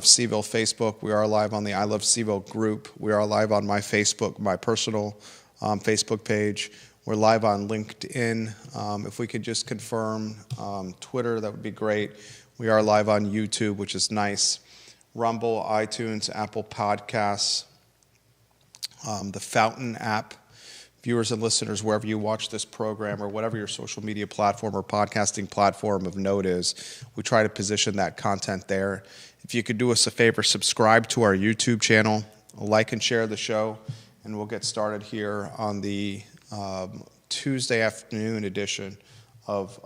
CVille Facebook. We are live on the I Love CVille group. We are live on my Facebook, my personal Facebook page. We're live on LinkedIn. If we could just confirm Twitter, that would be great. We are live on YouTube, which is nice. Rumble, iTunes, Apple Podcasts, the Fountain app. Viewers and listeners, wherever you watch this program or whatever your social media platform or podcasting platform of note is, we try to position that content there. If you could do us a favor, subscribe to our YouTube channel, like and share the show, and we'll get started here on the Tuesday afternoon edition of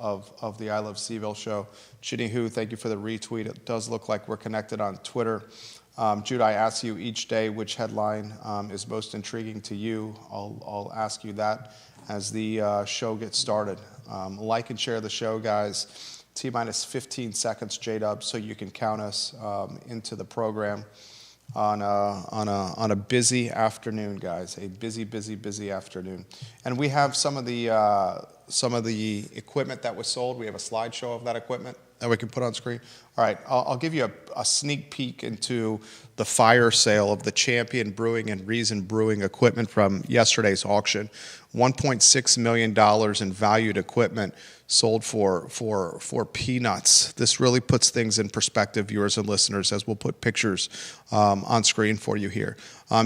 the I Love CVille show. Chitty Hu, thank you for the retweet. It does look like we're connected on Twitter. Jude, I ask you each day which headline is most intriguing to you. I'll ask you that as the show gets started. Like and share the show, guys. T-minus 15 seconds, J-Dub, so you can count us into the program on a busy afternoon, guys. A busy afternoon. And we have some of the equipment that was sold. We have a slideshow of that equipment that we can put on screen. All right, I'll give you a sneak peek into the fire sale of the Champion Brewing and Reason Brewing equipment from yesterday's auction. $1.6 million in valued equipment sold for peanuts. This really puts things in perspective, viewers and listeners, as we'll put pictures on screen for you here.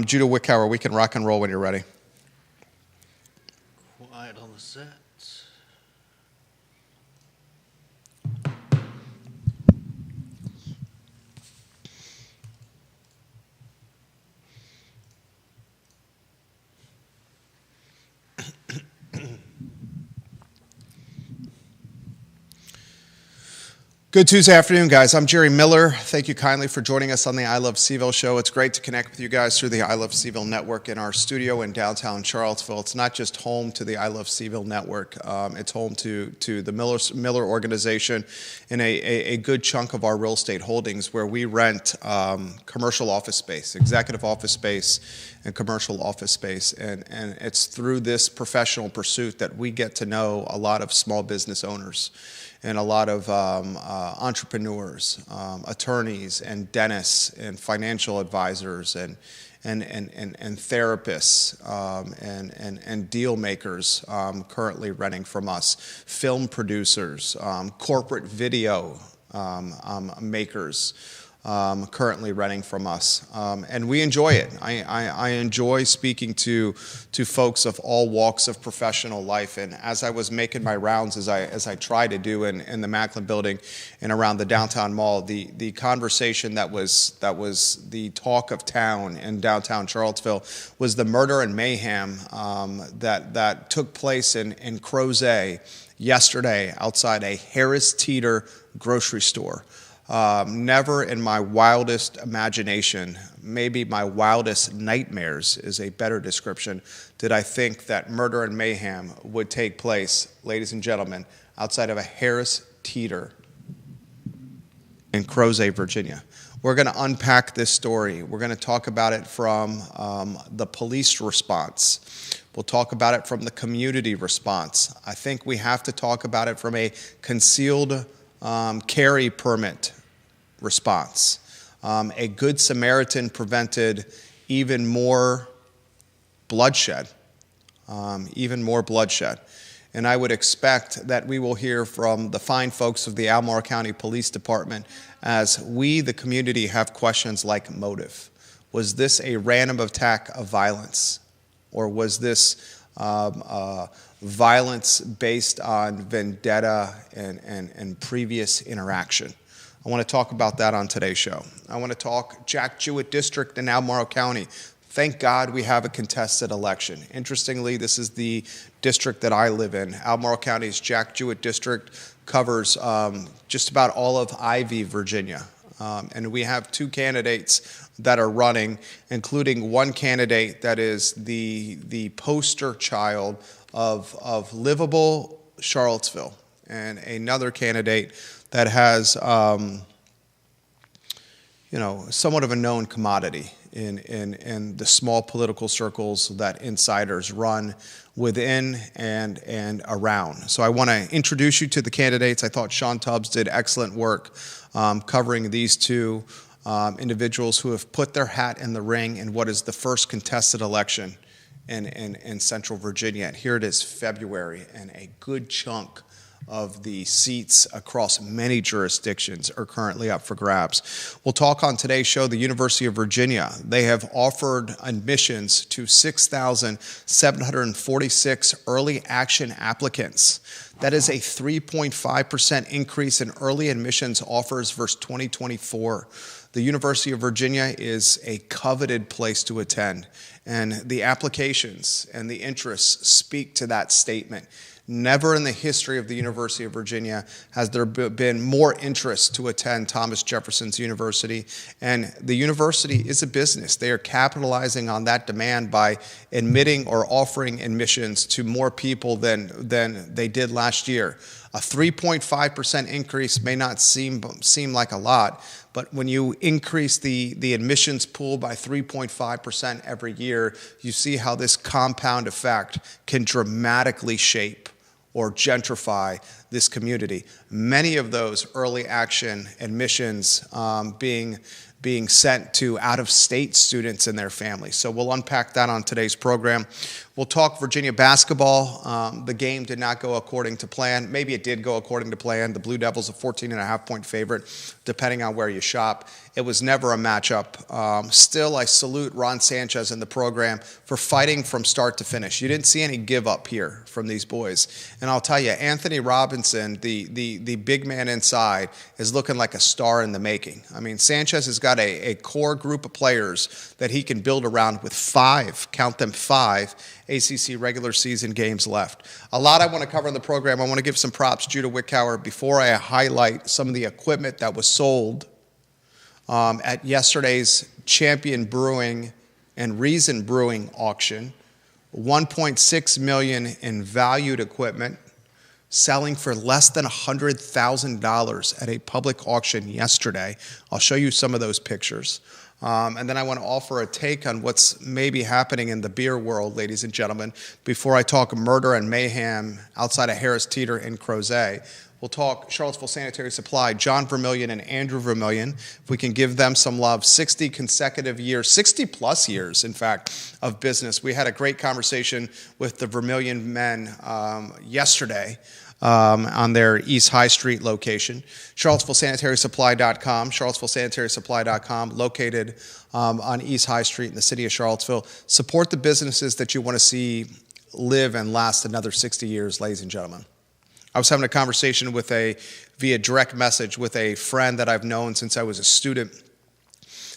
Judah Wickhauer, we can rock and roll when you're ready. Quiet on the set. Good Tuesday afternoon, guys. I'm Jerry Miller. Thank you kindly for joining us on the I Love CVille show. It's great to connect with you guys through the I Love CVille network in our studio in downtown Charlottesville. It's not just home to the I Love CVille network. It's home to the Miller organization and a good chunk of our real estate holdings where we rent commercial office space, executive office space, and commercial office space. And it's through this professional pursuit that we get to know a lot of small business owners and a lot of entrepreneurs, attorneys, and dentists, and financial advisors, and therapists, and deal makers currently renting from us, film producers, corporate video makers. Currently renting from us, and we enjoy it. I enjoy speaking to folks of all walks of professional life. And as I was making my rounds, as I try to do in the Macklin Building and around the downtown mall, the conversation that was the talk of town in downtown Charlottesville was the murder and mayhem that took place in Crozet yesterday outside a Harris Teeter grocery store. Never in my wildest imagination, maybe my wildest nightmares is a better description, did I think that murder and mayhem would take place, ladies and gentlemen, outside of a Harris Teeter in Crozet, Virginia. We're going to unpack this story. We're going to talk about it from the police response. We'll talk about it from the community response. I think we have to talk about it from a concealed carry permit response. A Good Samaritan prevented even more bloodshed. And I would expect that we will hear from the fine folks of the Albemarle County Police Department as we, the community, have questions like motive. Was this a random attack of violence? Or was this violence based on vendetta and previous interaction? I want to talk about that on today's show. I want to talk Jack Jewett District in Albemarle County. Thank God we have a contested election. Interestingly, this is the district that I live in. Albemarle County's Jack Jewett District covers just about all of Ivy, Virginia. And we have two candidates that are running, including one candidate that is the poster child of livable Charlottesville, and another candidate that has somewhat of a known commodity in the small political circles that insiders run within and around. So I want to introduce you to the candidates. I thought Sean Tubbs did excellent work covering these two individuals who have put their hat in the ring in what is the first contested election in Central Virginia. And here it is, February, and a good chunk of the seats across many jurisdictions are currently up for grabs. We'll talk on today's show the University of Virginia. They have offered admissions to 6,746 early action applicants. That is a 3.5% increase in early admissions offers versus 2024. The University of Virginia is a coveted place to attend, and the applications and the interests speak to that statement. Never in the history of the University of Virginia has there been more interest to attend Thomas Jefferson's University. And the university is a business. They are capitalizing on that demand by admitting or offering admissions to more people than they did last year. A 3.5% increase may not seem like a lot, but when you increase the admissions pool by 3.5% every year, you see how this compound effect can dramatically shape or gentrify this community. Many of those early action admissions being sent to out-of-state students and their families. So we'll unpack that on today's program. We'll talk Virginia basketball. The game did not go according to plan. Maybe it did go according to plan. The Blue Devils a 14.5-point favorite, depending on where you shop. It was never a matchup. Still, I salute Ron Sanchez and the program for fighting from start to finish. You didn't see any give up here from these boys. And I'll tell you, Anthony Robinson, the big man inside, is looking like a star in the making. I mean, Sanchez has got a core group of players that he can build around with five ACC regular season games left. A lot I want to cover in the program. I want to give some props to Judah Wickhauer before I highlight some of the equipment that was sold at yesterday's Champion Brewing and Reason Brewing auction. $1.6 million in valued equipment, selling for less than $100,000 at a public auction yesterday. I'll show you some of those pictures. And then I want to offer a take on what's maybe happening in the beer world, ladies and gentlemen, before I talk murder and mayhem outside of Harris Teeter and Crozet. We'll talk Charlottesville Sanitary Supply, John Vermillion and Andrew Vermillion. If we can give them some love, 60 consecutive years, 60 plus years, in fact, of business. We had a great conversation with the Vermillion men yesterday on their East High Street location. CharlottesvilleSanitarySupply.com, CharlottesvilleSanitarySupply.com, located on East High Street in the city of Charlottesville. Support the businesses that you want to see live and last another 60 years, ladies and gentlemen. I was having a conversation via direct message with a friend that I've known since I was a student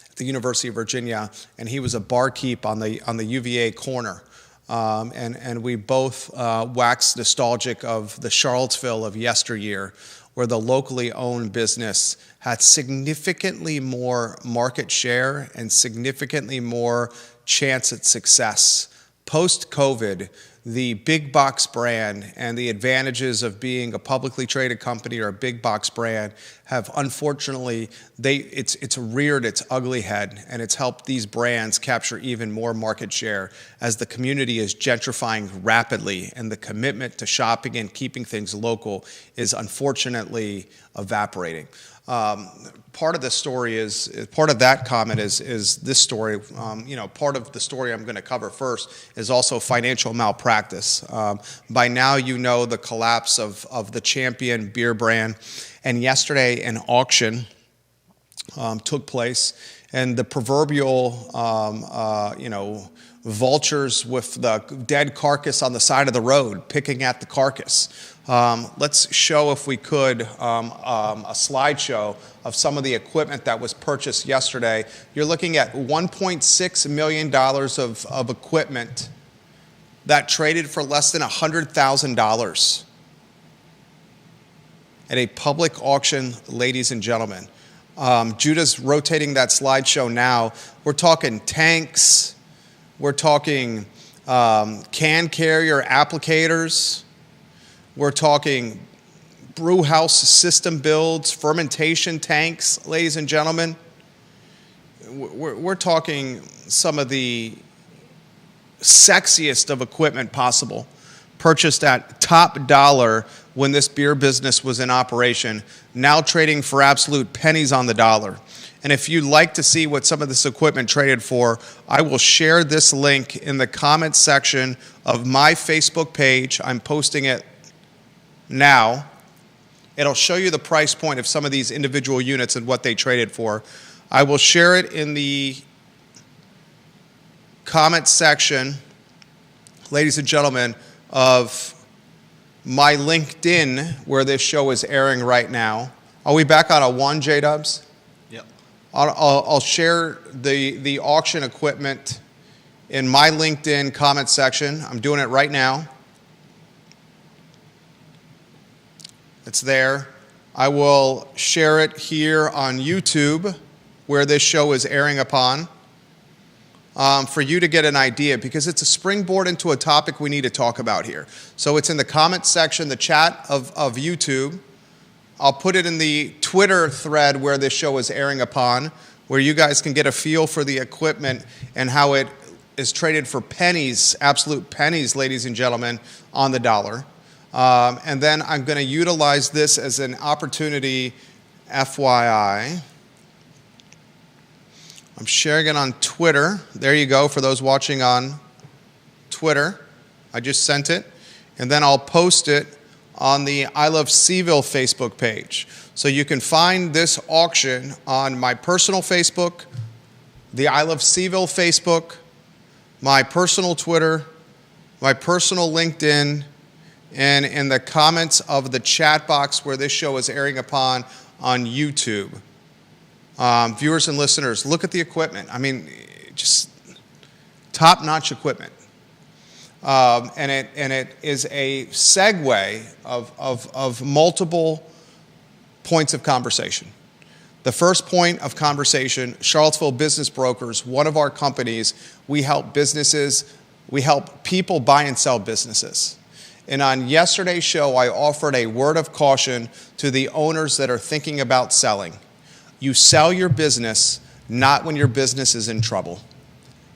at the University of Virginia, and he was a barkeep on the UVA corner. And we both waxed nostalgic of the Charlottesville of yesteryear, where the locally owned business had significantly more market share and significantly more chance at success. Post-COVID, the big box brand and the advantages of being a publicly traded company or a big box brand have unfortunately, it's reared its ugly head, and it's helped these brands capture even more market share as the community is gentrifying rapidly, and the commitment to shopping and keeping things local is unfortunately evaporating. Part of the story part of that comment is this story. Part of the story I'm going to cover first is also financial malpractice. By now, you know the collapse of the Champion beer brand, and yesterday an auction took place, and the proverbial vultures with the dead carcass on the side of the road picking at the carcass. Let's show, if we could, a slideshow of some of the equipment that was purchased yesterday. You're looking at $1.6 million of equipment that traded for less than $100,000 at a public auction, ladies and gentlemen. Judah's rotating that slideshow now. We're talking tanks. We're talking can carrier applicators. We're talking brew house system builds, fermentation tanks, ladies and gentlemen. We're talking some of the sexiest of equipment possible, purchased at top dollar when this beer business was in operation, now trading for absolute pennies on the dollar. And if you'd like to see what some of this equipment traded for, I will share this link in the comments section of my Facebook page. I'm posting it now. It'll show you the price point of some of these individual units and what they traded for. I will share it in the comments section, ladies and gentlemen, of my LinkedIn, where this show is airing right now. Are we back on a 1, J-Dubs? Yep. I'll share the auction equipment in my LinkedIn comment section. I'm doing it right now. It's there. I will share it here on YouTube, where this show is airing upon, for you to get an idea, because it's a springboard into a topic we need to talk about here. So it's in the comments section, the chat of YouTube. I'll put it in the Twitter thread where this show is airing upon, where you guys can get a feel for the equipment and how it is traded for pennies, absolute pennies, ladies and gentlemen, on the dollar. And then I'm going to utilize this as an opportunity, FYI. I'm sharing it on Twitter. There you go, for those watching on Twitter. I just sent it. And then I'll post it on the I Love CVille Facebook page. So you can find this auction on my personal Facebook, the I Love CVille Facebook, my personal Twitter, my personal LinkedIn, and in the comments of the chat box where this show is airing upon on YouTube. Viewers and listeners, look at the equipment. I mean, just top-notch equipment. And it is a segue of multiple points of conversation. The first point of conversation, Charlottesville Business Brokers, one of our companies, we help businesses, we help people buy and sell businesses. And on yesterday's show, I offered a word of caution to the owners that are thinking about selling. You sell your business not when your business is in trouble.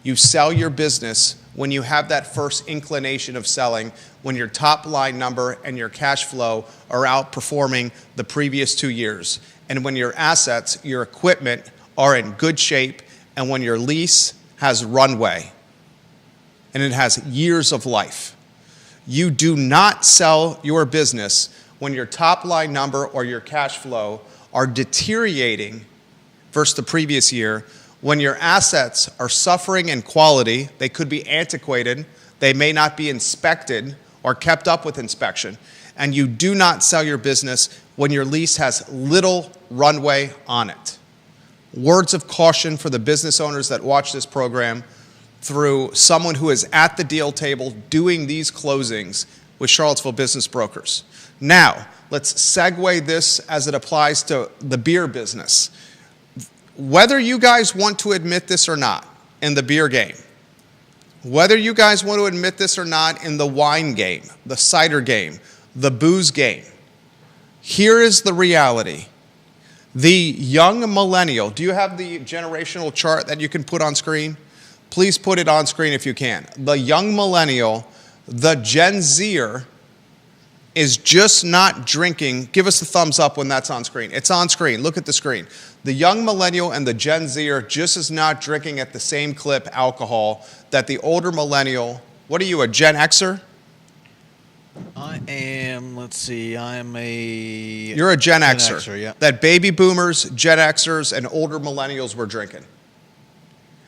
You sell your business when you have that first inclination of selling, when your top line number and your cash flow are outperforming the previous 2 years, and when your assets, your equipment are in good shape, and when your lease has runway and it has years of life. You do not sell your business when your top line number or your cash flow are deteriorating versus the previous year, when your assets are suffering in quality. They could be antiquated, they may not be inspected or kept up with inspection, and you do not sell your business when your lease has little runway on it. Words of caution for the business owners that watch this program through someone who is at the deal table doing these closings with Charlottesville Business Brokers. Now, let's segue this as it applies to the beer business. Whether you guys want to admit this or not in the beer game, whether you guys want to admit this or not in the wine game, the cider game, the booze game, here is the reality. The young millennial, do you have the generational chart that you can put on screen? Please put it on screen if you can. The young millennial, the Gen Zer, is just not drinking. Give us the thumbs up when that's on screen. It's on screen. Look at the screen. The young millennial and the Gen Zer just is not drinking at the same clip alcohol that the older millennial. What are you, a Gen Xer? I am, let's see, I'm a... You're a Gen Xer. Yeah. That baby boomers, Gen Xers, and older millennials were drinking.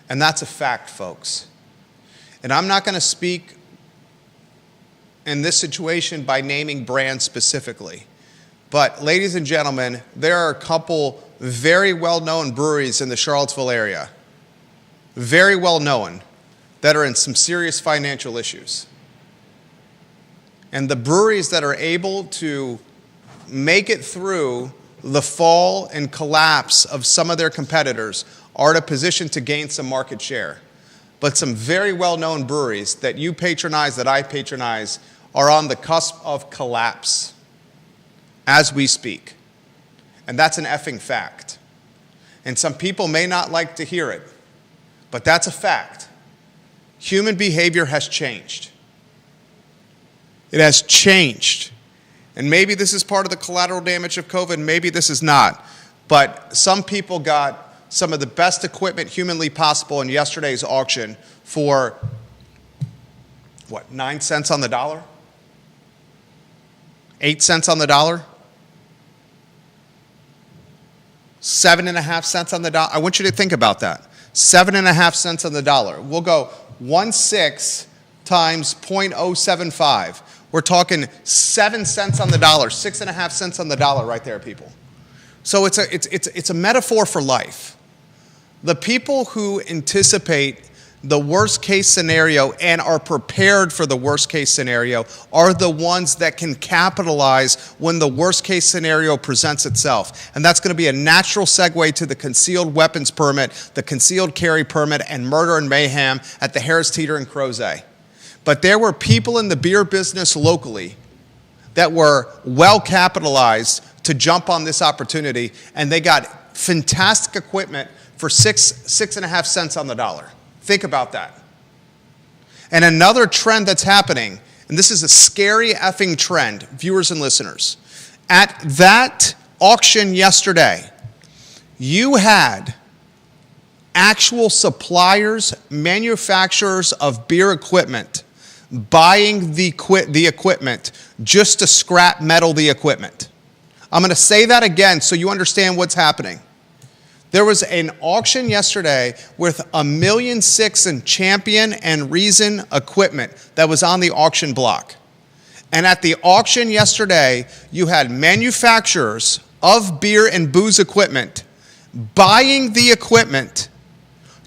And that's a fact, folks. And I'm not going to speak in this situation by naming brands specifically. But ladies and gentlemen, there are a couple very well-known breweries in the Charlottesville area, very well-known, that are in some serious financial issues. And the breweries that are able to make it through the fall and collapse of some of their competitors are in a position to gain some market share. But some very well-known breweries that you patronize, that I patronize, are on the cusp of collapse as we speak. And that's an effing fact. And some people may not like to hear it, but that's a fact. Human behavior has changed. It has changed. And maybe this is part of the collateral damage of COVID, maybe this is not. But some people got some of the best equipment humanly possible in yesterday's auction for, 9 cents on the dollar? 8 cents on the dollar? 7.5 cents on the dollar? I want you to think about that. 7.5 cents on the dollar. We'll go 1/6 times 0.075. We're talking 7 cents on the dollar, 6.5 cents on the dollar right there, people. So it's a metaphor for life. The people who anticipate the worst case scenario and are prepared for the worst case scenario are the ones that can capitalize when the worst case scenario presents itself. And that's going to be a natural segue to the concealed weapons permit, the concealed carry permit, and murder and mayhem at the Harris Teeter and Crozet. But there were people in the beer business locally that were well capitalized to jump on this opportunity, and they got fantastic equipment for 6.5 cents on the dollar. Think about that. And another trend that's happening, and this is a scary effing trend, viewers and listeners. At that auction yesterday, you had actual suppliers, manufacturers of beer equipment buying the equipment just to scrap metal the equipment. I'm going to say that again so you understand what's happening. There was an auction yesterday with $1.6 million in Champion and Reason equipment that was on the auction block. And at the auction yesterday, you had manufacturers of beer and booze equipment buying the equipment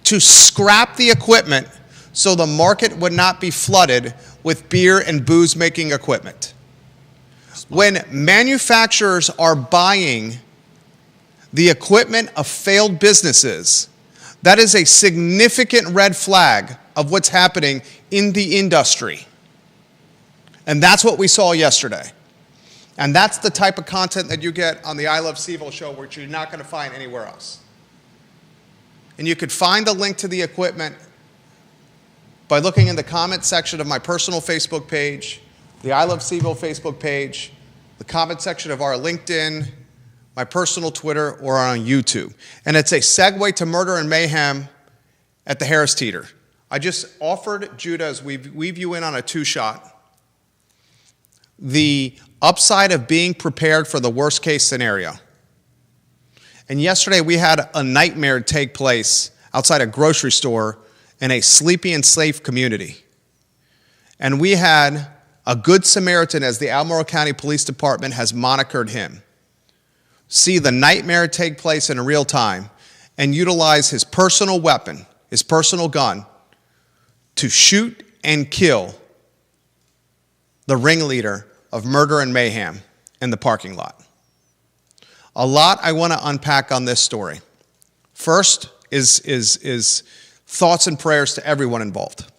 to scrap the equipment so the market would not be flooded with beer and booze making equipment. When manufacturers are buying the equipment of failed businesses, that is a significant red flag of what's happening in the industry. And that's what we saw yesterday. And that's the type of content that you get on the I Love CVille show, which you're not going to find anywhere else. And you could find the link to the equipment by looking in the comment section of my personal Facebook page, the I Love CVille Facebook page, the comment section of our LinkedIn, my personal Twitter, or on YouTube. And it's a segue to murder and mayhem at the Harris Teeter. I just offered Judah, as we weave you in on a two-shot, the upside of being prepared for the worst case scenario. And yesterday we had a nightmare take place outside a grocery store in a sleepy and safe community. And we had a good Samaritan, as the Albemarle County Police Department has monikered him, see the nightmare take place in real time and utilize his personal weapon, his personal gun, to shoot and kill the ringleader of murder and mayhem in the parking lot. A lot I want to unpack on this story. First is thoughts and prayers to everyone involved.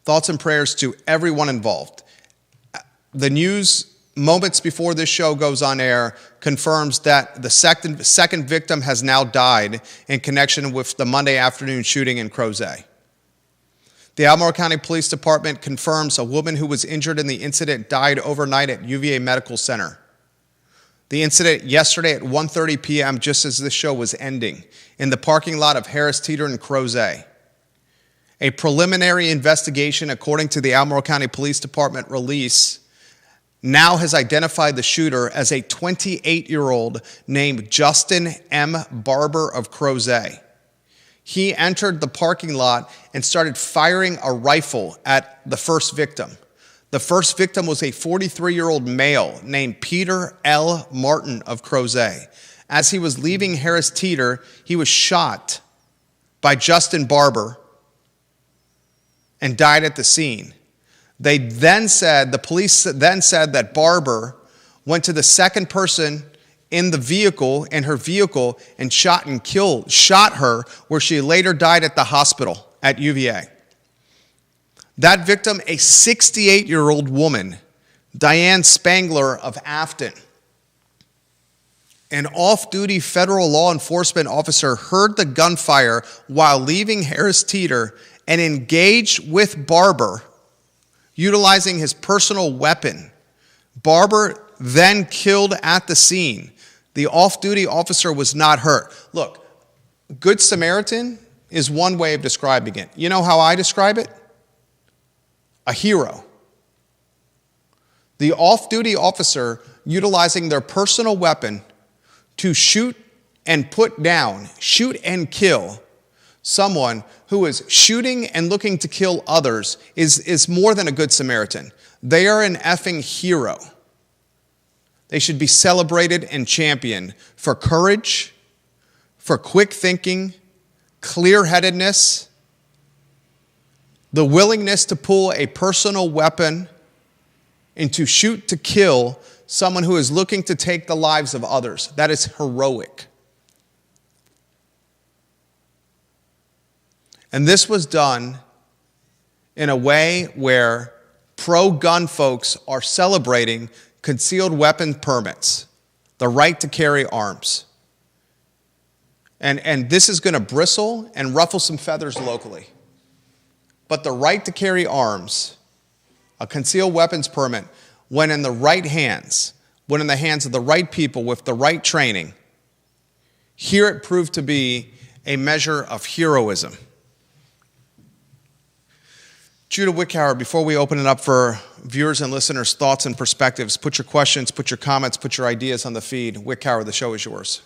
Thoughts and prayers to everyone involved. The news moments before this show goes on air confirms that the second victim has now died in connection with the Monday afternoon shooting in Crozet. The Albemarle County Police Department confirms a woman who was injured in the incident died overnight at UVA Medical Center. The incident yesterday at 1:30 p.m., just as this show was ending, in the parking lot of Harris Teeter and Crozet. A preliminary investigation, according to the Albemarle County Police Department release, now has identified the shooter as a 28-year-old named Justin M. Barber of Crozet. He entered the parking lot and started firing a rifle at the first victim. The first victim was a 43-year-old male named Peter L. Martin of Crozet. As he was leaving Harris Teeter, he was shot by Justin Barber and died at the scene. The police then said that Barber went to the second person in her vehicle, and shot her, where she later died at the hospital at UVA. That victim, a 68-year-old woman, Diane Spangler of Afton. An off-duty federal law enforcement officer heard the gunfire while leaving Harris Teeter and engaged with Barber, utilizing his personal weapon. Barber then killed at the scene. The off-duty officer was not hurt. Look, Good Samaritan is one way of describing it. You know how I describe it? A hero. The off-duty officer utilizing their personal weapon to shoot and put down, shoot and kill someone who is shooting and looking to kill others is more than a Good Samaritan. They are an effing hero. They should be celebrated and championed for courage, for quick thinking, clear-headedness, the willingness to pull a personal weapon and to shoot to kill someone who is looking to take the lives of others. That is heroic. And this was done in a way where pro-gun folks are celebrating concealed weapon permits, the right to carry arms. And this is going to bristle and ruffle some feathers locally. But the right to carry arms, a concealed weapons permit, when in the right hands, when in the hands of the right people with the right training, here it proved to be a measure of heroism. Judah Wickhauer, before we open it up for viewers and listeners' thoughts and perspectives, put your questions, put your comments, put your ideas on the feed. Wickhauer, the show is yours.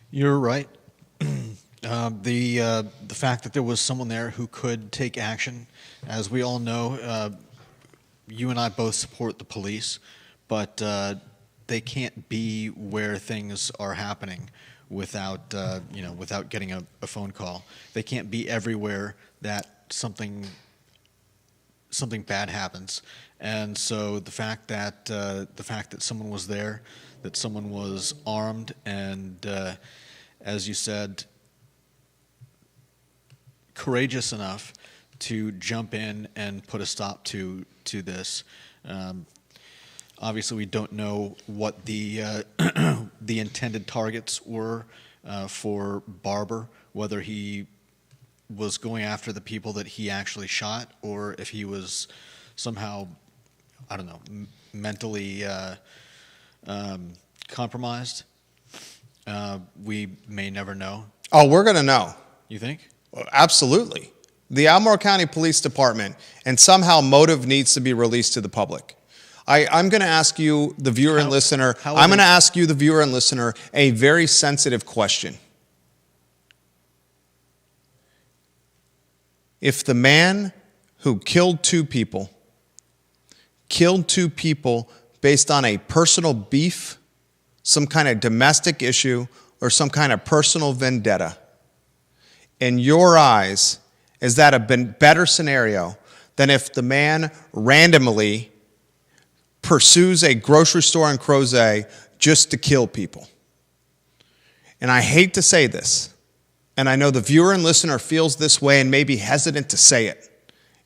You're right. The fact that there was someone there who could take action, as we all know, you and I both support the police, but they can't be where things are happening without without getting a phone call. They can't be everywhere that something bad happens. And so the fact that someone was there, that someone was armed, and as you said, courageous enough to jump in and put a stop to this. Obviously, we don't know what the the intended targets were for Barber, whether he was going after the people that he actually shot, or if he was somehow, I don't know, mentally compromised. We may never know. Oh, we're going to know. You think? Absolutely. The Albemarle County Police Department, and somehow motive needs to be released to the public. I'm going to ask you, the viewer and listener, a very sensitive question. If the man who killed two people based on a personal beef, some kind of domestic issue, or some kind of personal vendetta, in your eyes, is that a better scenario than if the man randomly pursues a grocery store in Crozet just to kill people? And I hate to say this, and I know the viewer and listener feels this way and may be hesitant to say it,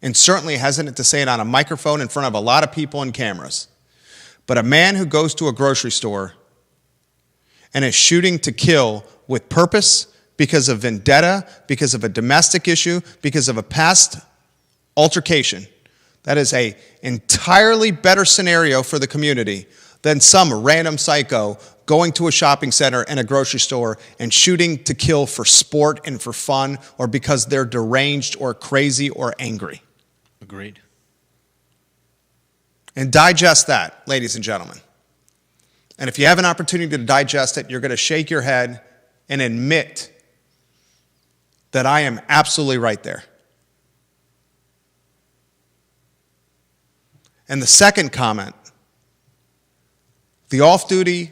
and certainly hesitant to say it on a microphone in front of a lot of people and cameras. But a man who goes to a grocery store and is shooting to kill with purpose, because of vendetta, because of a domestic issue, because of a past altercation, that is an entirely better scenario for the community than some random psycho going to a shopping center and a grocery store and shooting to kill for sport and for fun, or because they're deranged or crazy or angry. Agreed. And digest that, ladies and gentlemen. And if you have an opportunity to digest it, you're going to shake your head and admit that I am absolutely right there. And the second comment, the off-duty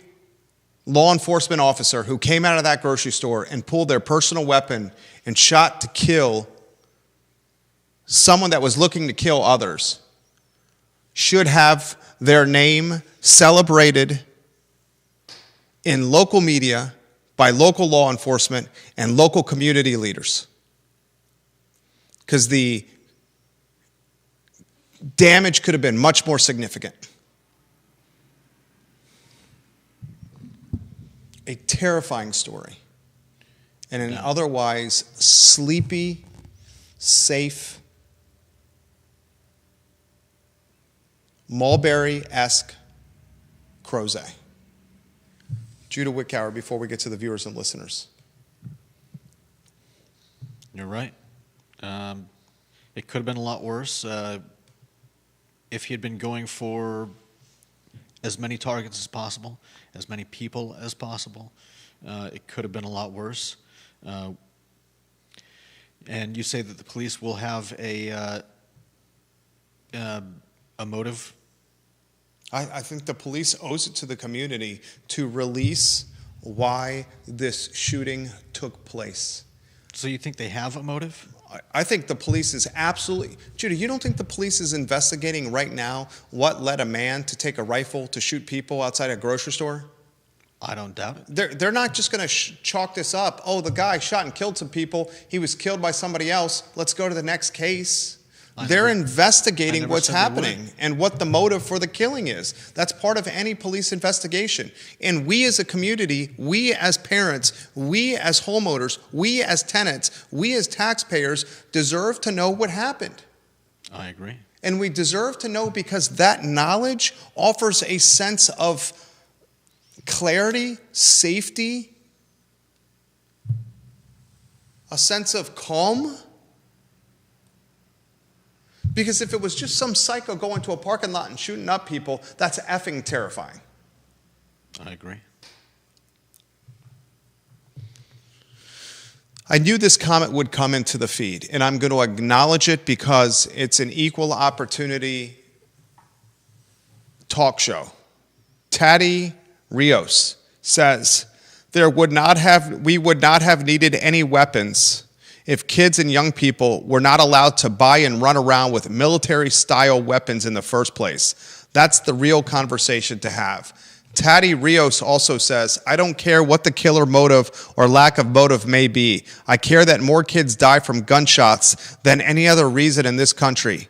law enforcement officer who came out of that grocery store and pulled their personal weapon and shot to kill someone that was looking to kill others, should have their name celebrated in local media by local law enforcement and local community leaders. Because the damage could have been much more significant. A terrifying story. And an otherwise sleepy, safe, Mulberry-esque Crozet. Judah Wickower, before we get to the viewers and listeners. You're right. It could have been a lot worse. If he had been going for as many targets as possible, as many people as possible, it could have been a lot worse. And you say that the police will have a motive? I think the police owes it to the community to release why this shooting took place. So you think they have a motive? I think the police is absolutely... Judah, you don't think the police is investigating right now what led a man to take a rifle to shoot people outside a grocery store? I don't doubt it. They're not just going to chalk this up. Oh, the guy shot and killed some people. He was killed by somebody else. Let's go to the next case. They're investigating what's happening and what the motive for the killing is. That's part of any police investigation. And we as a community, we as parents, we as homeowners, we as tenants, we as taxpayers deserve to know what happened. I agree. And we deserve to know because that knowledge offers a sense of clarity, safety, a sense of calm. Because if it was just some psycho going to a parking lot and shooting up people, that's effing terrifying. I agree. I knew this comment would come into the feed, and I'm going to acknowledge it because it's an equal opportunity talk show. Taddy Rios says, we would not have needed any weapons if kids and young people were not allowed to buy and run around with military-style weapons in the first place. That's the real conversation to have. Taddy Rios also says, I don't care what the killer motive or lack of motive may be. I care that more kids die from gunshots than any other reason in this country.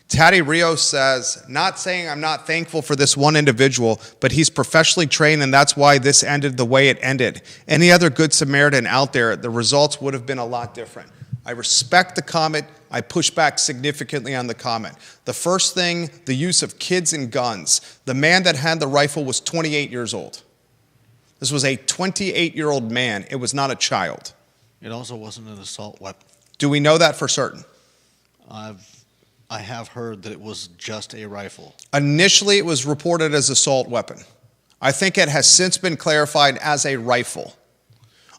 Taddy Rios says, not saying I'm not thankful for this one individual, but he's professionally trained and that's why this ended the way it ended. Any other good Samaritan out there, the results would have been a lot different. I respect the comment. I push back significantly on the comment. The first thing, the use of kids and guns. The man that had the rifle was 28 years old. This was a 28-year-old man. It was not a child. It also wasn't an assault weapon. Do we know that for certain? I have heard that it was just a rifle. Initially, it was reported as assault weapon. I think it has since been clarified as a rifle.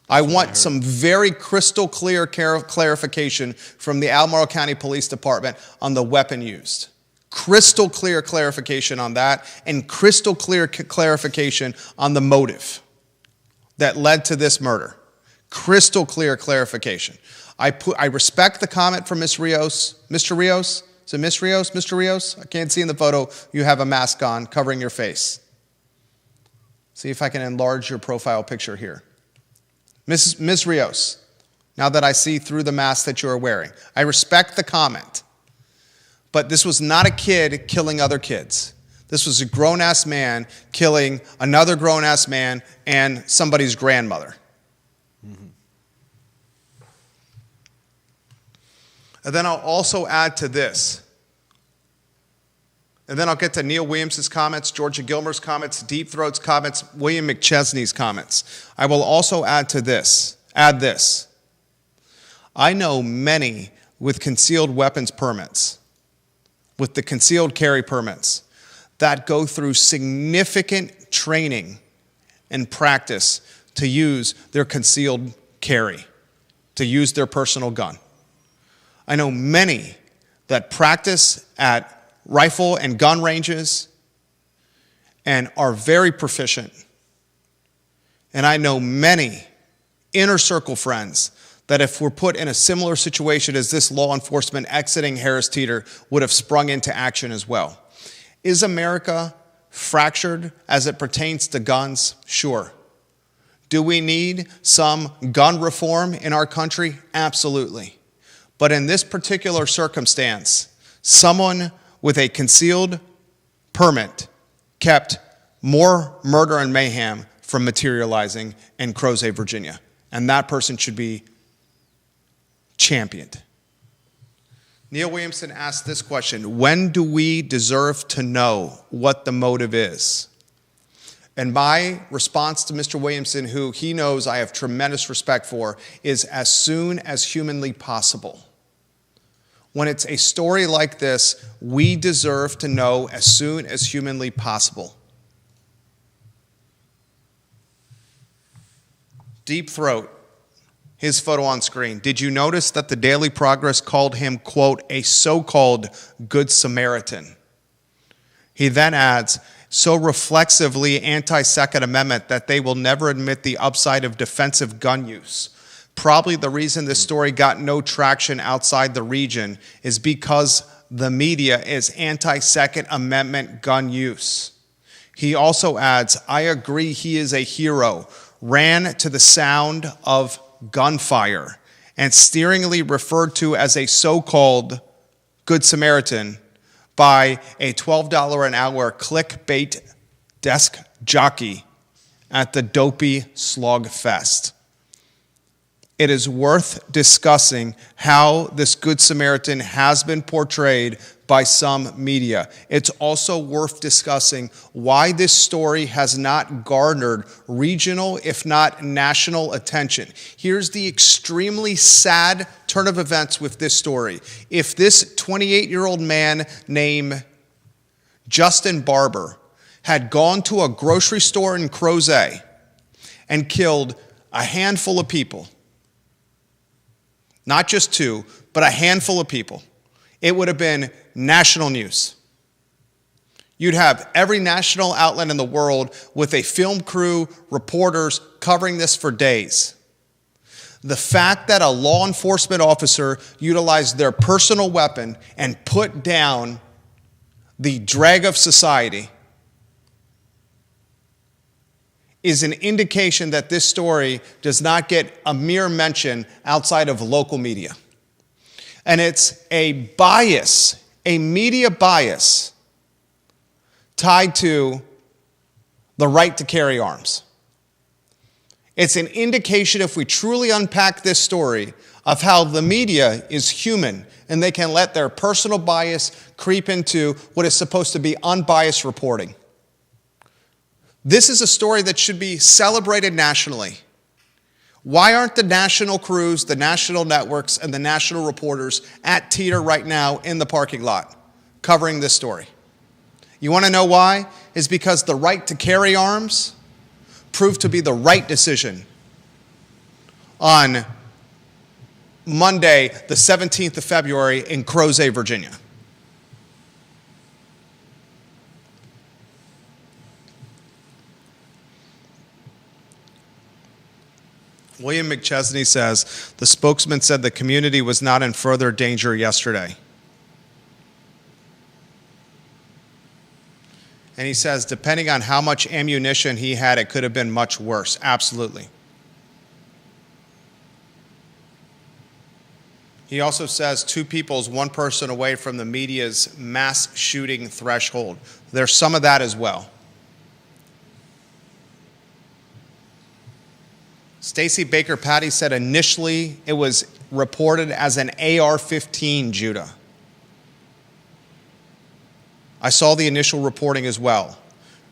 I want some very crystal clear clarification from the Albemarle County Police Department on the weapon used. Crystal clear clarification on that, and crystal clear clarification on the motive that led to this murder. Crystal clear clarification. I respect the comment from Ms. Rios. Mr. Rios? Is it Ms. Rios? Mr. Rios? I can't see in the photo. You have a mask on covering your face. See if I can enlarge your profile picture here. Ms. Rios, now that I see through the mask that you are wearing, I respect the comment. But this was not a kid killing other kids. This was a grown-ass man killing another grown-ass man and somebody's grandmother. Mm-hmm. And then I'll also add to this. And then I'll get to Neil Williams' comments, Georgia Gilmer's comments, Deep Throat's comments, William McChesney's comments. I will also add this. I know many with concealed weapons permits, with the concealed carry permits, that go through significant training and practice to use their concealed carry, to use their personal gun. I know many that practice at rifle and gun ranges and are very proficient. And I know many inner circle friends that if we're put in a similar situation as this law enforcement exiting Harris Teeter would have sprung into action as well. Is America fractured as it pertains to guns? Sure. Do we need some gun reform in our country? Absolutely. But in this particular circumstance, someone with a concealed permit kept more murder and mayhem from materializing in Crozet, Virginia. And that person should be championed. Neil Williamson asked this question: when do we deserve to know what the motive is? And my response to Mr. Williamson, who he knows I have tremendous respect for, is as soon as humanly possible. When it's a story like this, we deserve to know as soon as humanly possible. Deep Throat, his photo on screen. Did you notice that the Daily Progress called him, quote, a so-called Good Samaritan? He then adds, so reflexively anti-Second Amendment that they will never admit the upside of defensive gun use. Probably the reason this story got no traction outside the region is because the media is anti-Second Amendment gun use. He also adds, I agree he is a hero, ran to the sound of gunfire, and steeringly referred to as a so-called Good Samaritan by a $12 an hour clickbait desk jockey at the dopey slog fest. It is worth discussing how this Good Samaritan has been portrayed by some media. It's also worth discussing why this story has not garnered regional, if not national, attention. Here's the extremely sad turn of events with this story. If this 28-year-old man named Justin Barber had gone to a grocery store in Crozet and killed a handful of people, not just two, but a handful of people, it would have been national news. You'd have every national outlet in the world with a film crew, reporters covering this for days. The fact that a law enforcement officer utilized their personal weapon and put down the drag of society is an indication that this story does not get a mere mention outside of local media. And it's a bias, a media bias, tied to the right to carry arms. It's an indication, if we truly unpack this story, of how the media is human and they can let their personal bias creep into what is supposed to be unbiased reporting. This is a story that should be celebrated nationally. Why aren't the national crews, the national networks, and the national reporters at Teeter right now in the parking lot covering this story? You want to know why? It's because the right to carry arms proved to be the right decision on Monday, the 17th of February in Crozet, Virginia. William McChesney says, the spokesman said the community was not in further danger yesterday. And he says, depending on how much ammunition he had, it could have been much worse. Absolutely. He also says 2 people is 1 person away from the media's mass shooting threshold. There's some of that as well. Stacey Baker Patty said initially it was reported as an AR-15, Judah. I saw the initial reporting as well.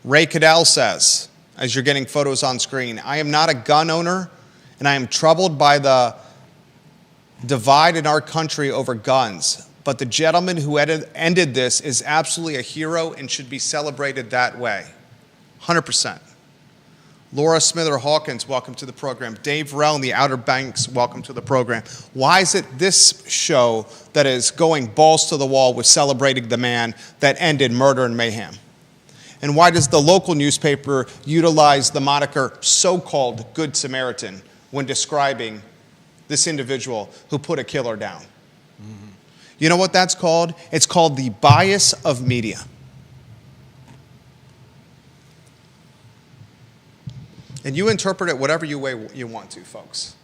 Ray Cadell says, as you're getting photos on screen, I am not a gun owner, and I am troubled by the divide in our country over guns. But the gentleman who ended this is absolutely a hero and should be celebrated that way. 100%. Laura Smither-Hawkins, welcome to the program. Dave Rell in the Outer Banks, welcome to the program. Why is it this show that is going balls to the wall with celebrating the man that ended murder and mayhem? And why does the local newspaper utilize the moniker so-called Good Samaritan when describing this individual who put a killer down? Mm-hmm. You know what that's called? It's called the bias of media. And you interpret it whatever way you want to, folks.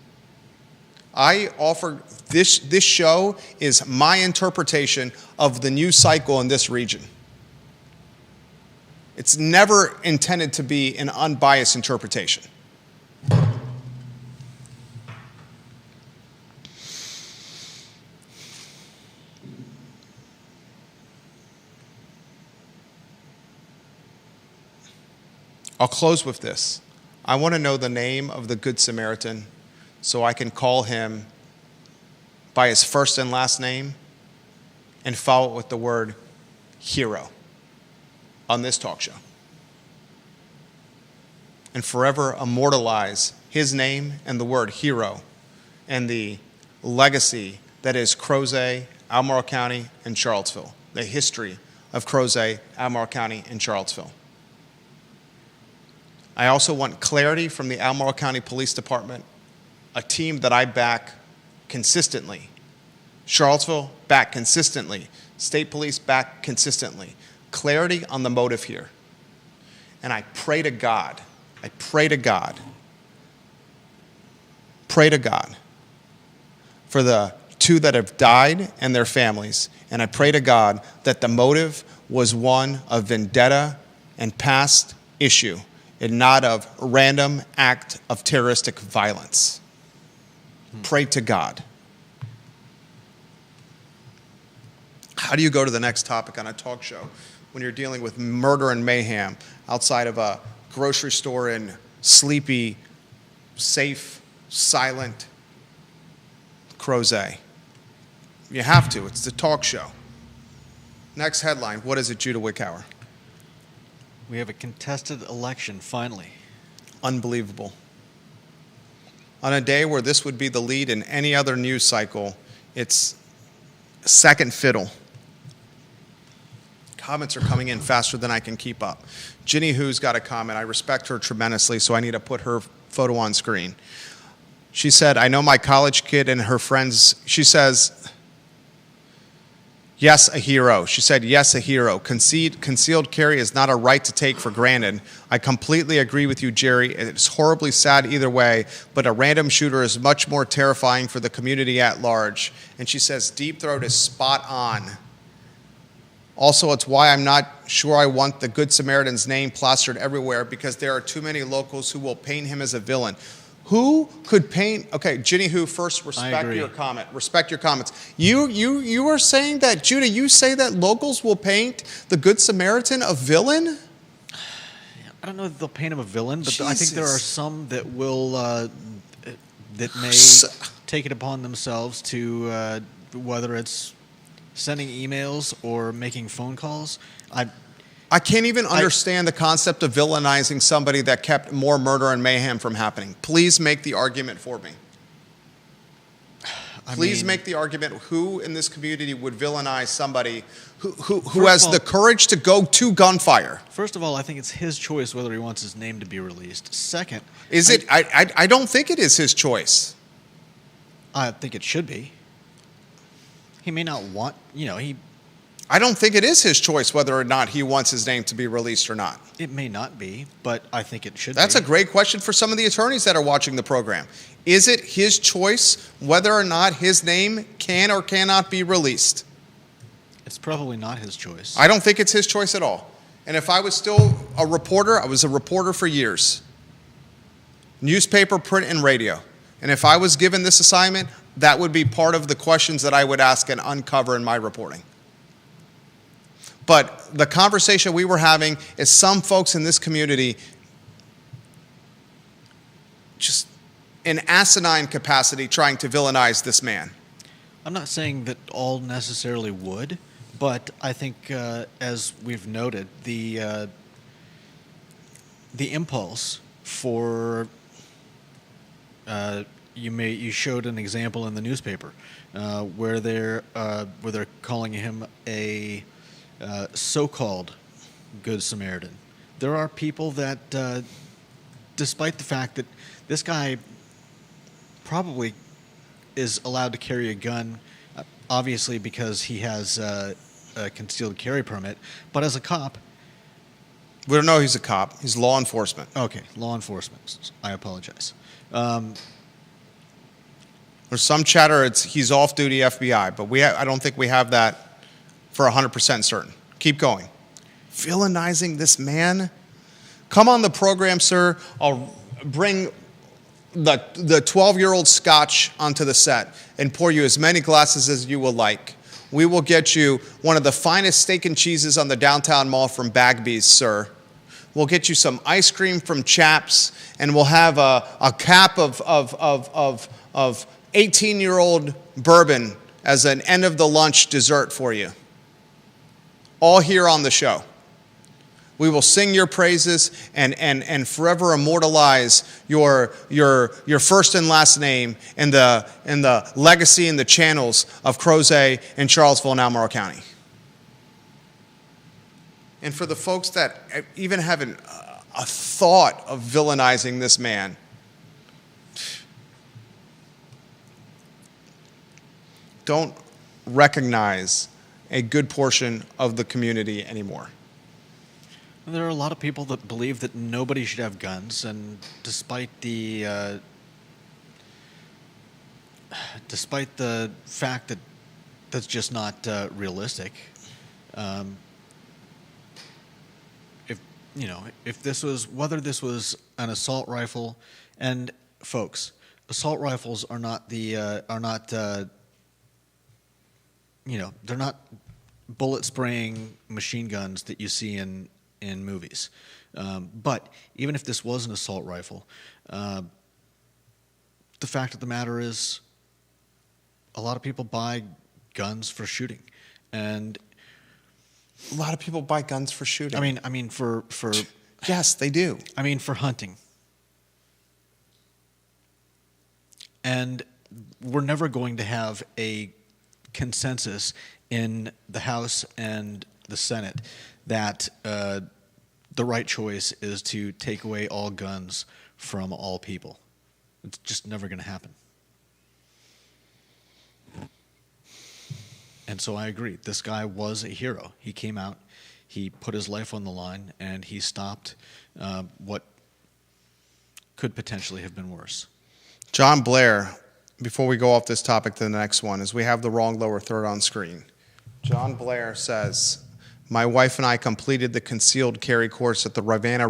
I offer this show is my interpretation of the news cycle in this region. It's never intended to be an unbiased interpretation. I'll close with this. I want to know the name of the Good Samaritan so I can call him by his first and last name and follow it with the word hero on this talk show. And forever immortalize his name and the word hero and the legacy that is Crozet, Albemarle County, and Charlottesville. The history of Crozet, Albemarle County, and Charlottesville. I also want clarity from the Albemarle County Police Department, a team that I back consistently. Charlottesville, back consistently. State Police, back consistently. Clarity on the motive here. And I pray to God for the two that have died and their families. And I pray to God that the motive was one of vendetta and past issue and not of random act of terroristic violence. Pray to God. How do you go to the next topic on a talk show when you're dealing with murder and mayhem outside of a grocery store in sleepy, safe, silent Crozet? You have to. It's the talk show. Next headline. What is it, Judah Wickhauer? We have a contested election, finally. Unbelievable. On a day where this would be the lead in any other news cycle, it's second fiddle. Comments are coming in faster than I can keep up. Ginny Who's got a comment. I respect her tremendously, so I need to put her photo on screen. She said, I know my college kid and her friends. She says, yes, a hero. She said, yes, a hero. Concealed carry is not a right to take for granted. I completely agree with you, Jerry. It's horribly sad either way, but a random shooter is much more terrifying for the community at large. And she says, Deep Throat is spot on. Also, it's why I'm not sure I want the Good Samaritan's name plastered everywhere, because there are too many locals who will paint him as a villain. Who could paint? Okay, Ginny Who, first respect your comment. Respect your comments. You are saying that, Judah, you say that locals will paint the Good Samaritan a villain? I don't know if they'll paint him a villain, but Jesus. I think there are some that will that may take it upon themselves to whether it's sending emails or making phone calls. I can't even understand the concept of villainizing somebody that kept more murder and mayhem from happening. Please make the argument for me. Please make the argument. Who in this community would villainize somebody who has the courage to go to gunfire? First of all, I think it's his choice whether he wants his name to be released. Second, I don't think it is his choice. I think it should be. He may not want, I don't think it is his choice whether or not he wants his name to be released or not. It may not be, but I think it should be. That's a great question for some of the attorneys that are watching the program. Is it his choice whether or not his name can or cannot be released? It's probably not his choice. I don't think it's his choice at all. And if I was still a reporter, I was a reporter for years. Newspaper, print, and radio. And if I was given this assignment, that would be part of the questions that I would ask and uncover in my reporting. But the conversation we were having is some folks in this community just in asinine capacity trying to villainize this man. I'm not saying that all necessarily would, but I think, as we've noted, the impulse for you showed an example in the newspaper where they're calling him a so-called Good Samaritan. There are people that, despite the fact that this guy probably is allowed to carry a gun, obviously because he has a concealed carry permit, but as a cop. We don't know he's a cop. He's law enforcement. Okay, law enforcement. I apologize. There's some chatter he's off-duty FBI, but I don't think we have that for 100% certain. Keep going. Villainizing this man? Come on the program, sir. I'll bring the 12-year-old scotch onto the set and pour you as many glasses as you will like. We will get you one of the finest steak and cheeses on the downtown mall from Bagby's, sir. We'll get you some ice cream from Chaps, and we'll have a cap of 18-year-old bourbon as an end of the lunch dessert for you. All here on the show. We will sing your praises and forever immortalize your first and last name in the legacy and the channels of Crozet and Charlottesville and Albemarle County. And for the folks that even haven't a thought of villainizing this man, don't recognize a good portion of the community anymore. There are a lot of people that believe that nobody should have guns, and despite the fact that that's just not realistic. If this was, whether this was an assault rifle, and folks, assault rifles are not they're not bullet spraying machine guns that you see in movies. But even if this was an assault rifle, the fact of the matter is a lot of people buy guns for shooting. And a lot of people buy guns for shooting. I mean for yes, they do. I mean for hunting. And we're never going to have a consensus in the House and the Senate that the right choice is to take away all guns from all people. It's just never going to happen. And so I agree. This guy was a hero. He came out, he put his life on the line, and he stopped what could potentially have been worse. John Blair, before we go off this topic to the next one, is we have the wrong lower third on screen. John Blair says, my wife and I completed the concealed carry course at the Rivanna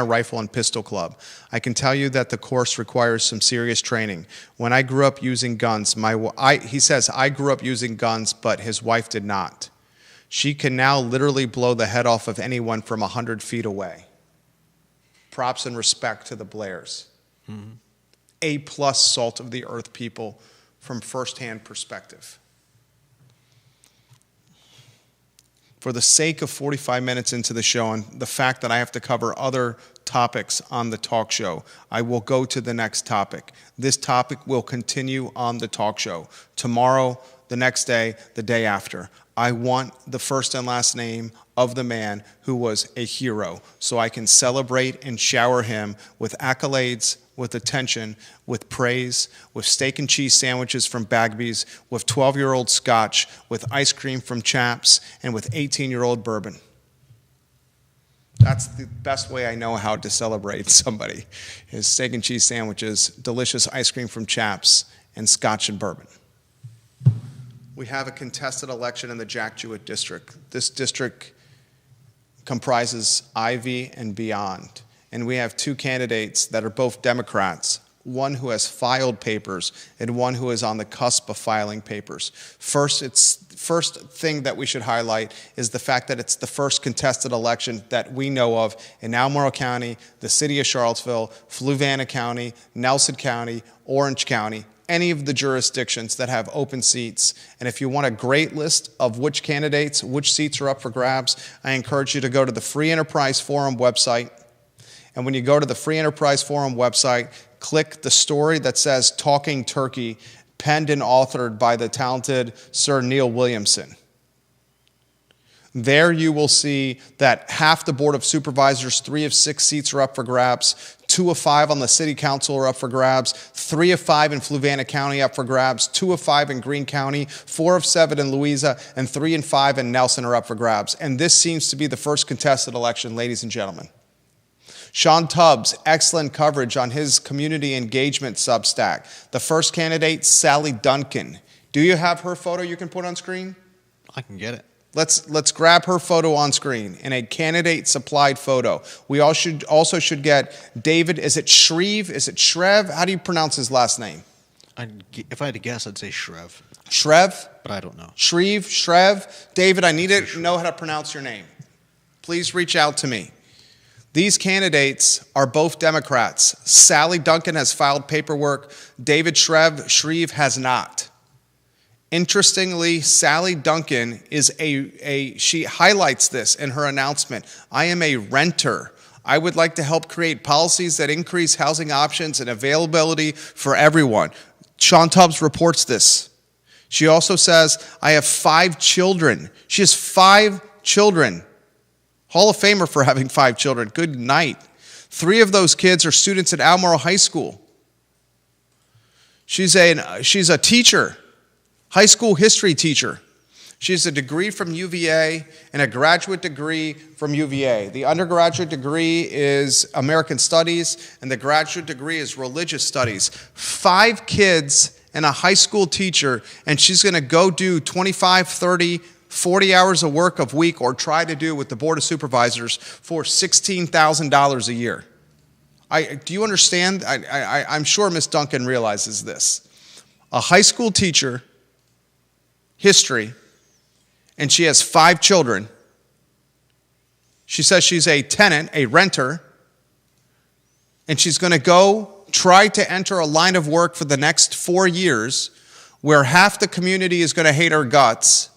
Rifle and Pistol Club. I can tell you that the course requires some serious training. When I grew up using guns, he says, I grew up using guns, but his wife did not. She can now literally blow the head off of anyone from 100 feet away. Props and respect to the Blairs. Mm-hmm. A+ salt of the earth people from firsthand perspective. For the sake of 45 minutes into the show and the fact that I have to cover other topics on the talk show, I will go to the next topic. This topic will continue on the talk show. Tomorrow, the next day, the day after. I want the first and last name of the man who was a hero so I can celebrate and shower him with accolades, with attention, with praise, with steak and cheese sandwiches from Bagby's, with 12-year-old scotch, with ice cream from Chaps, and with 18-year-old bourbon. That's the best way I know how to celebrate somebody, is steak and cheese sandwiches, delicious ice cream from Chaps, and scotch and bourbon. We have a contested election in the Jack Jewett district. This district comprises Ivy and beyond. And we have two candidates that are both Democrats, one who has filed papers and one who is on the cusp of filing papers. First thing that we should highlight is the fact that it's the first contested election that we know of in Albemarle County, the city of Charlottesville, Fluvanna County, Nelson County, Orange County, any of the jurisdictions that have open seats. And if you want a great list of which candidates, which seats are up for grabs, I encourage you to go to the Free Enterprise Forum website. And when you go to the Free Enterprise Forum website, click the story that says Talking Turkey, penned and authored by the talented Sir Neil Williamson. There you will see that half the Board of Supervisors, 3 of 6 seats are up for grabs, 2 of 5 on the City Council are up for grabs, 3 of 5 in Fluvanna County up for grabs, 2 of 5 in Greene County, 4 of 7 in Louisa, and 3 and 5 in Nelson are up for grabs. And this seems to be the first contested election, ladies and gentlemen. Sean Tubbs, excellent coverage on his community engagement Substack. The first candidate, Sally Duncan. Do you have her photo you can put on screen? I can get it. Let's grab her photo on screen in a candidate supplied photo. We also should get David, is it Shreve? Is it Shrev? How do you pronounce his last name? If I had to guess, I'd say Shrev. Shrev? But I don't know. Shrev? David, I need to know how to pronounce your name. Please reach out to me. These candidates are both Democrats. Sally Duncan has filed paperwork. David Shreve has not. Interestingly, Sally Duncan is she highlights this in her announcement. I am a renter. I would like to help create policies that increase housing options and availability for everyone. Sean Tubbs reports this. She also says, I have 5 children. She has 5 children. Hall of Famer for having 5 children. Good night. 3 of those kids are students at Albemarle High School. She's a teacher, high school history teacher. She has a degree from UVA and a graduate degree from UVA. The undergraduate degree is American Studies, and the graduate degree is Religious Studies. 5 kids and a high school teacher, and she's going to go do 25, 30, 40 hours of work a week, or try to do with the Board of Supervisors for $16,000 a year. Do you understand? I'm sure Ms. Duncan realizes this. A high school teacher, history, and she has 5 children. She says she's a tenant, a renter, and she's going to go try to enter a line of work for the next 4 years where half the community is going to hate her guts,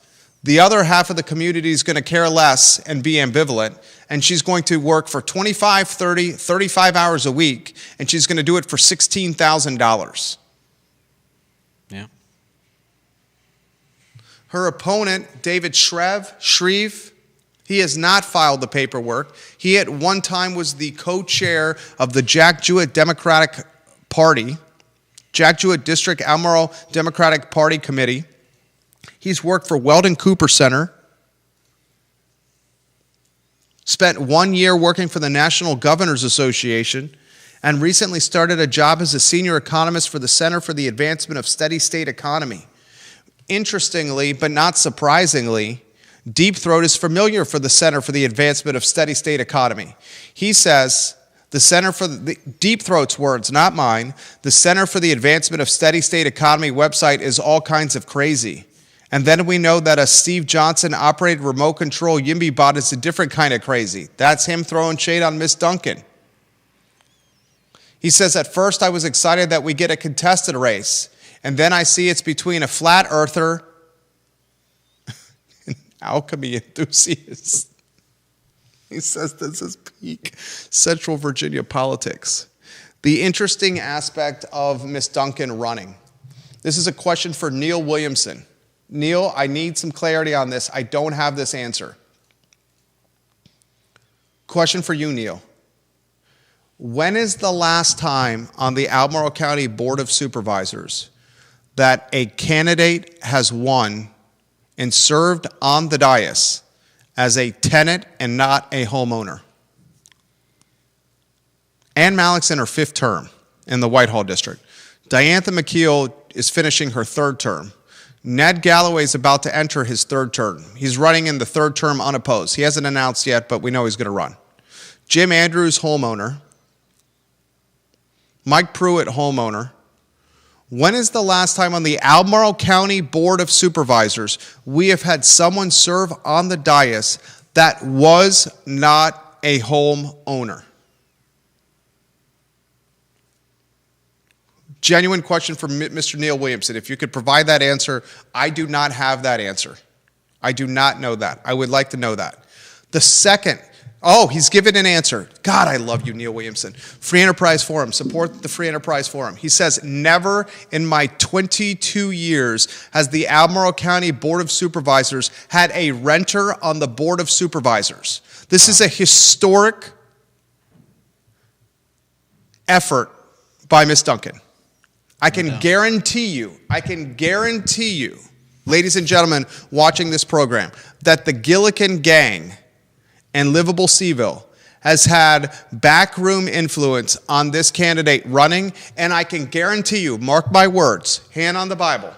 the other half of the community is going to care less and be ambivalent, and she's going to work for 25, 30, 35 hours a week, and she's going to do it for $16,000. Yeah. Her opponent, David Shreve, he has not filed the paperwork. He at one time was the co-chair of the Jack Jewett Democratic Party, Jack Jewett District Albemarle Democratic Party Committee. He's worked for Weldon Cooper Center, spent 1 year working for the National Governors Association, and recently started a job as a senior economist for the Center for the Advancement of Steady State Economy. Interestingly, but not surprisingly, Deep Throat is familiar for the Center for the Advancement of Steady State Economy. He says, the Center for the Deep Throat's words, not mine, the Center for the Advancement of Steady State Economy website is all kinds of crazy. And then we know that a Steve Johnson operated remote control Yimby bot is a different kind of crazy. That's him throwing shade on Miss Duncan. He says, at first I was excited that we get a contested race. And then I see it's between a flat earther and alchemy enthusiast. He says this is peak Central Virginia politics. The interesting aspect of Miss Duncan running. This is a question for Neil Williamson. Neil, I need some clarity on this. I don't have this answer. Question for you, Neil. When is the last time on the Albemarle County Board of Supervisors that a candidate has won and served on the dais as a tenant and not a homeowner? Ann Malik's in her 5th term in the Whitehall District. Diantha McKeel is finishing her 3rd term. Ned Galloway is about to enter his 3rd term. He's running in the 3rd term unopposed. He hasn't announced yet, but we know he's going to run. Jim Andrews, homeowner. Mike Pruitt, homeowner. When is the last time on the Albemarle County Board of Supervisors we have had someone serve on the dais that was not a homeowner? Genuine question from Mr. Neil Williamson. If you could provide that answer, I do not have that answer. I do not know that. I would like to know that. The second, he's given an answer. God, I love you, Neil Williamson. Free Enterprise Forum. Support the Free Enterprise Forum. He says, never in my 22 years has the Albemarle County Board of Supervisors had a renter on the Board of Supervisors. This is a historic effort by Ms. Duncan. I can guarantee you, ladies and gentlemen watching this program, that the Gillikin gang and Livable CVille has had backroom influence on this candidate running, and I can guarantee you, mark my words, hand on the Bible,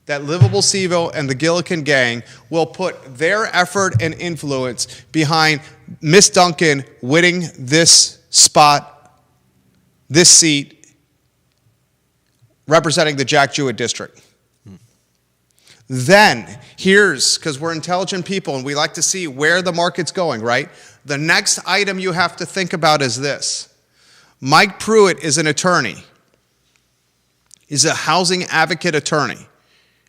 that Livable CVille and the Gillikin gang will put their effort and influence behind Miss Duncan winning this spot, this seat, representing the Jack Jewett District. Then, because we're intelligent people and we like to see where the market's going, right? The next item you have to think about is this. Mike Pruitt is an attorney. He's a housing advocate attorney.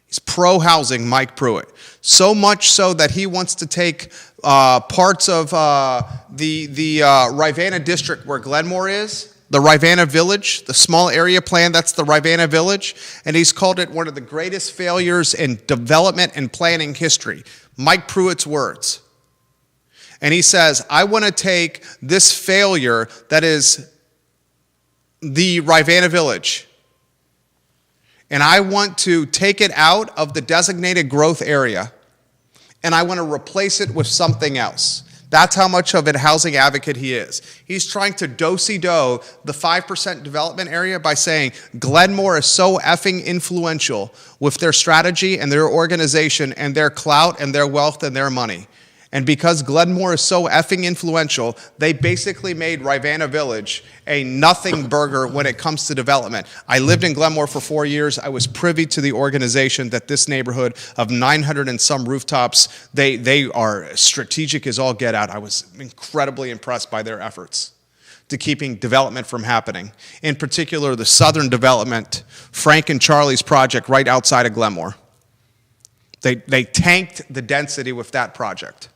He's pro-housing, Mike Pruitt. So much so that he wants to take parts of the Rivanna district where Glenmore is, the Rivanna Village, the small area plan, that's the Rivanna Village, and he's called it one of the greatest failures in development and planning history. Mike Pruitt's words. And he says, I want to take this failure that is the Rivanna Village, and I want to take it out of the designated growth area, and I want to replace it with something else. That's how much of a housing advocate he is. He's trying to do-si-do the 5% development area by saying Glenmore is so effing influential with their strategy and their organization and their clout and their wealth and their money. And because Glenmore is so effing influential, they basically made Rivanna Village a nothing burger when it comes to development. I lived in Glenmore for 4 years. I was privy to the organization that this neighborhood of 900 and some rooftops, they are strategic as all get out. I was incredibly impressed by their efforts to keeping development from happening. In particular, the southern development, Frank and Charlie's project right outside of Glenmore. They tanked the density with that project.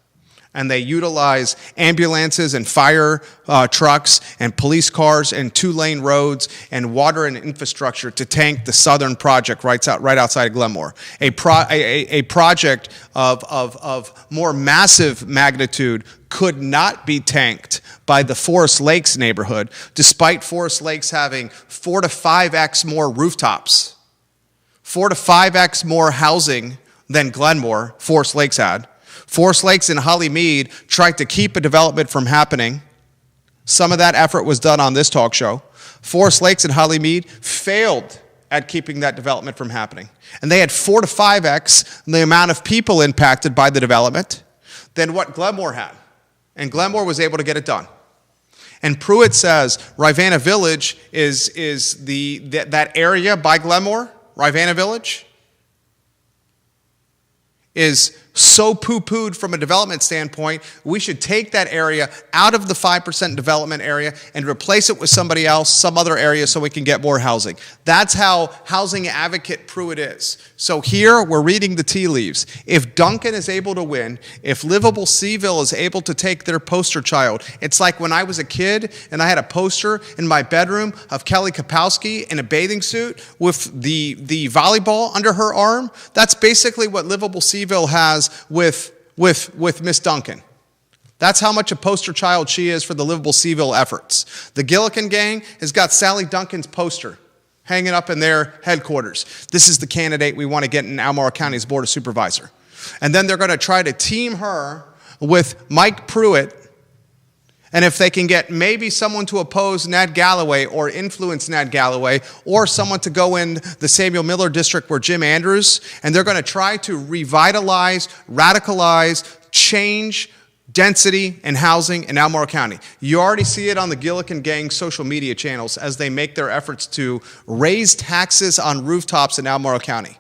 And they utilize ambulances and fire trucks and police cars and 2-lane roads and water and infrastructure to tank the southern project right outside of Glenmore. A project of more massive magnitude could not be tanked by the Forest Lakes neighborhood, despite Forest Lakes having 4 to 5x more rooftops, 4 to 5x more housing than Glenmore, Forest Lakes had. Forest Lakes and Holly Mead tried to keep a development from happening. Some of that effort was done on this talk show. Forest Lakes and Holly Mead failed at keeping that development from happening. And they had 4 to 5x the amount of people impacted by the development than what Glenmore had. And Glenmore was able to get it done. And Pruitt says Rivanna Village is that area by Glenmore, Rivanna Village, is so poo-pooed from a development standpoint, we should take that area out of the 5% development area and replace it with somebody else, some other area, so we can get more housing. That's how housing advocate Pruitt is. So here, we're reading the tea leaves. If Duncan is able to win, if livable CVille is able to take their poster child, it's like when I was a kid and I had a poster in my bedroom of Kelly Kapowski in a bathing suit with the volleyball under her arm. That's basically what livable CVille has with Miss Duncan. That's how much a poster child she is for the livable CVille efforts. The Gillikin gang has got Sally Duncan's poster hanging up in their headquarters. This is the candidate we want to get in Albemarle County's Board of Supervisor. And then they're going to try to team her with Mike Pruitt. And if they can get maybe someone to oppose Ned Galloway or influence Ned Galloway, or someone to go in the Samuel Miller district where Jim Andrews, and they're going to try to revitalize, radicalize, change density and housing in Albemarle County. You already see it on the Gillikin gang social media channels as they make their efforts to raise taxes on rooftops in Albemarle County.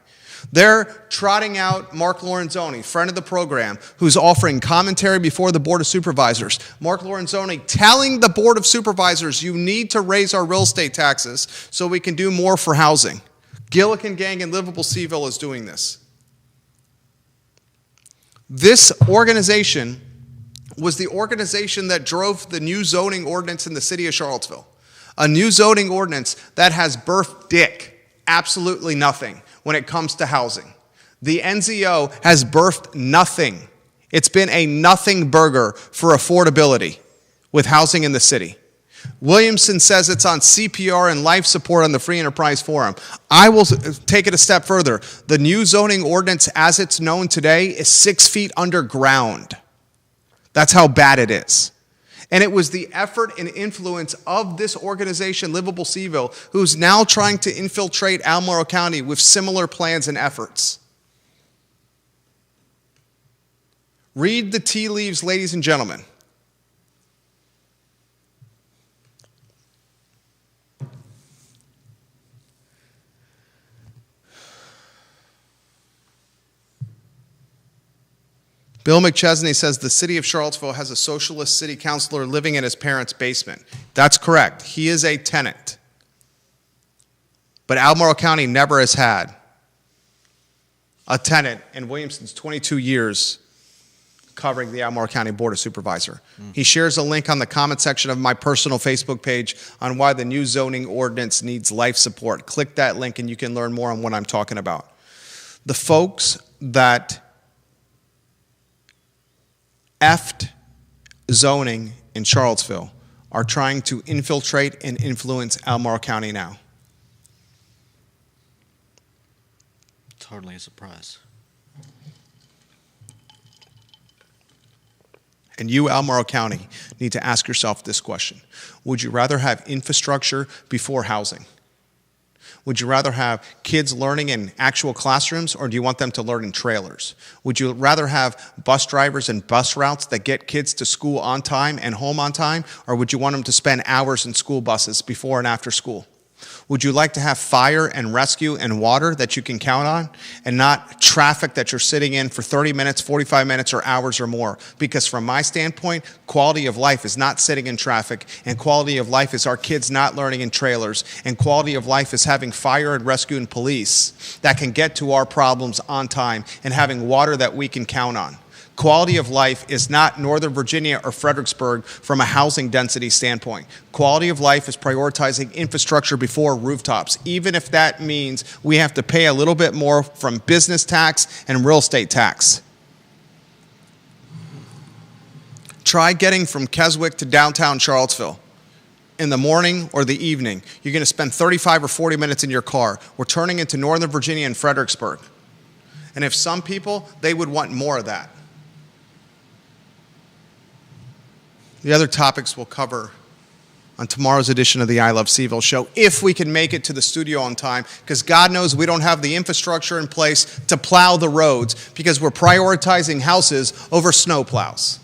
They're trotting out Mark Lorenzoni, friend of the program, who's offering commentary before the Board of Supervisors. Mark Lorenzoni telling the Board of Supervisors, you need to raise our real estate taxes so we can do more for housing. Gillikin Gang and Livable CVille is doing this. This organization was the organization that drove the new zoning ordinance in the city of Charlottesville. A new zoning ordinance that has birthed dick, absolutely nothing when it comes to housing. The NZO has birthed nothing. It's been a nothing burger for affordability with housing in the city. Williamson says it's on CPR and life support on the Free Enterprise Forum. I will take it a step further. The new zoning ordinance as it's known today is 6 feet underground. That's how bad it is. And it was the effort and influence of this organization, Livable CVille, who's now trying to infiltrate Albemarle County with similar plans and efforts. Read the tea leaves, ladies and gentlemen. Bill McChesney says the city of Charlottesville has a socialist city councilor living in his parents' basement. That's correct. He is a tenant. But Albemarle County never has had a tenant in Williamson's 22 years covering the Albemarle County Board of Supervisor. He shares a link on the comment section of my personal Facebook page on why the new zoning ordinance needs life support. Click that link and you can learn more on what I'm talking about. The folks that effed zoning in Charlottesville are trying to infiltrate and influence Albemarle County now. Totally a surprise. And you, Albemarle County, need to ask yourself this question. Would you rather have infrastructure before housing? Would you rather have kids learning in actual classrooms, or do you want them to learn in trailers? Would you rather have bus drivers and bus routes that get kids to school on time and home on time, or would you want them to spend hours in school buses before and after school? Would you like to have fire and rescue and water that you can count on, and not traffic that you're sitting in for 30 minutes, 45 minutes, or hours or more? Because from my standpoint, quality of life is not sitting in traffic, and quality of life is our kids not learning in trailers, and quality of life is having fire and rescue and police that can get to our problems on time, and having water that we can count on. Quality of life is not Northern Virginia or Fredericksburg from a housing density standpoint. Quality of life is prioritizing infrastructure before rooftops, even if that means we have to pay a little bit more from business tax and real estate tax. Try getting from Keswick to downtown Charlottesville in the morning or the evening. You're going to spend 35 or 40 minutes in your car. We're turning into Northern Virginia and Fredericksburg. And if some people, they would want more of that. The other topics we'll cover on tomorrow's edition of the I Love CVille show, if we can make it to the studio on time, because God knows we don't have the infrastructure in place to plow the roads because we're prioritizing houses over snow plows.